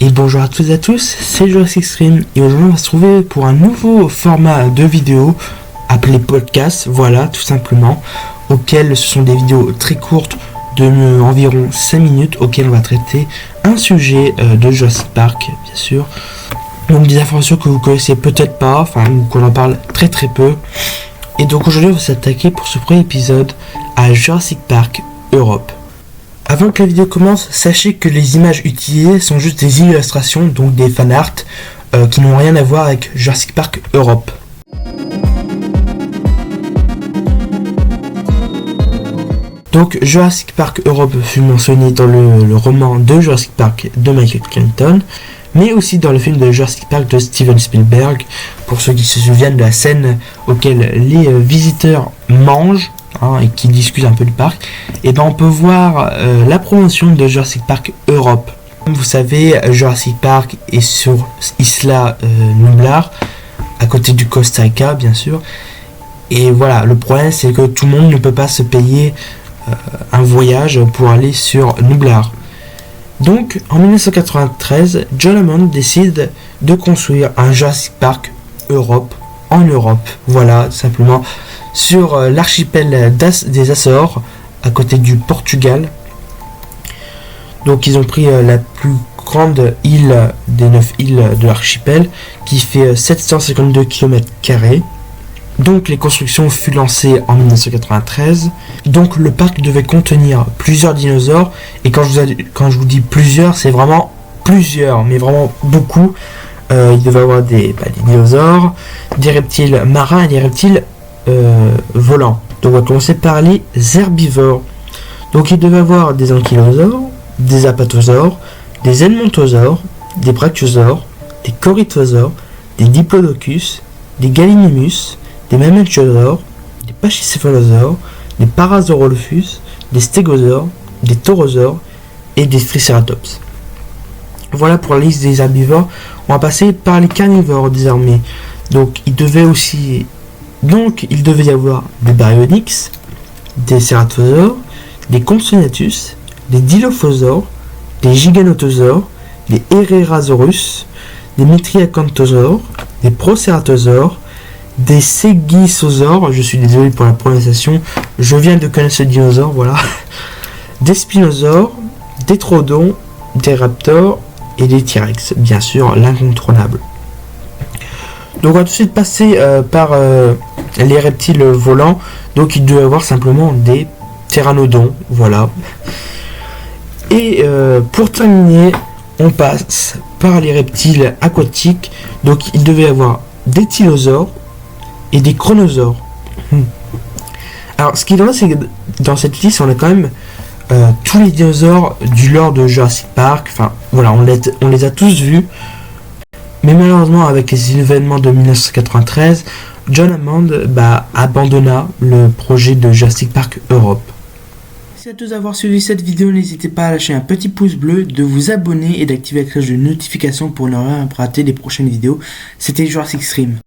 Et bonjour à toutes et à tous, c'est Jurassic Extreme et aujourd'hui on va se trouver pour un nouveau format de vidéo appelé podcast, voilà tout simplement, auquel ce sont des vidéos très courtes de environ 5 minutes auxquelles on va traiter un sujet de Jurassic Park bien sûr, donc des informations que vous connaissez peut-être pas, enfin ou qu'on en parle très très peu. Et donc aujourd'hui on va s'attaquer pour ce premier épisode à Jurassic Park Europe. Avant que la vidéo commence, sachez que les images utilisées sont juste des illustrations, donc des fanarts, qui n'ont rien à voir avec Jurassic Park Europe. Donc Jurassic Park Europe fut mentionné dans le roman de Jurassic Park de Michael Crichton, mais aussi dans le film de Jurassic Park de Steven Spielberg, pour ceux qui se souviennent de la scène auquel les visiteurs mangent, et qui discute un peu du parc, et ben on peut voir la promotion de Jurassic Park Europe. Comme vous savez, Jurassic Park est sur Isla Nublar, à côté du Costa Rica bien sûr, et voilà, le problème c'est que tout le monde ne peut pas se payer un voyage pour aller sur Nublar. Donc en 1993, John Hammond décide de construire un Jurassic Park Europe en Europe, voilà simplement, sur l'archipel des Açores, à côté du Portugal. Donc ils ont pris la plus grande île des 9 îles de l'archipel, qui fait 752 km². Donc les constructions furent lancées en 1993. Donc le parc devait contenir plusieurs dinosaures, et quand je vous dis plusieurs, c'est vraiment plusieurs, mais vraiment beaucoup. Il devait y avoir des dinosaures, des reptiles marins et des reptiles volants. Donc on va commencer par les herbivores. Donc il devait avoir des ankylosaures, des apatosaures, des edmontosaures, des brachiosaures, des corythosaures, des diplodocus, des gallimimus, des mammutiosaures, des pachycéphalosaures, des parasaurolophus, des stégosaures, des taurosaures et des tricératops. Voilà pour la liste des herbivores. On va passer par les carnivores désormais. Donc il devait y avoir des baryonyx, des cératosaures, des compsognathus, des dilophosaures, des giganotosaures, des herrerasaurus, des mitriacanthosaures, des procératosaures, des ségisosaures, je suis désolé pour la prononciation, je viens de connaître ce dinosaure, voilà, des spinosaures, des troodons, des raptors et des T-Rex, bien sûr, l'incontournable. Donc on va tout de suite passer par les reptiles volants. Donc il doit y avoir simplement des pteranodons, voilà. Et pour terminer, on passe par les reptiles aquatiques. Donc il devait y avoir des tylosaures et des chronosaures. Alors ce qui est drôle, c'est que dans cette liste, on a quand même tous les dinosaures du lore de Jurassic Park. Enfin voilà, on les a tous vus. Mais malheureusement, avec les événements de 1993, John Hammond abandonna le projet de Jurassic Park Europe. Merci à tous d'avoir suivi cette vidéo. N'hésitez pas à lâcher un petit pouce bleu, de vous abonner et d'activer la cloche de notification pour ne rien rater des prochaines vidéos. C'était Jurassic Extreme.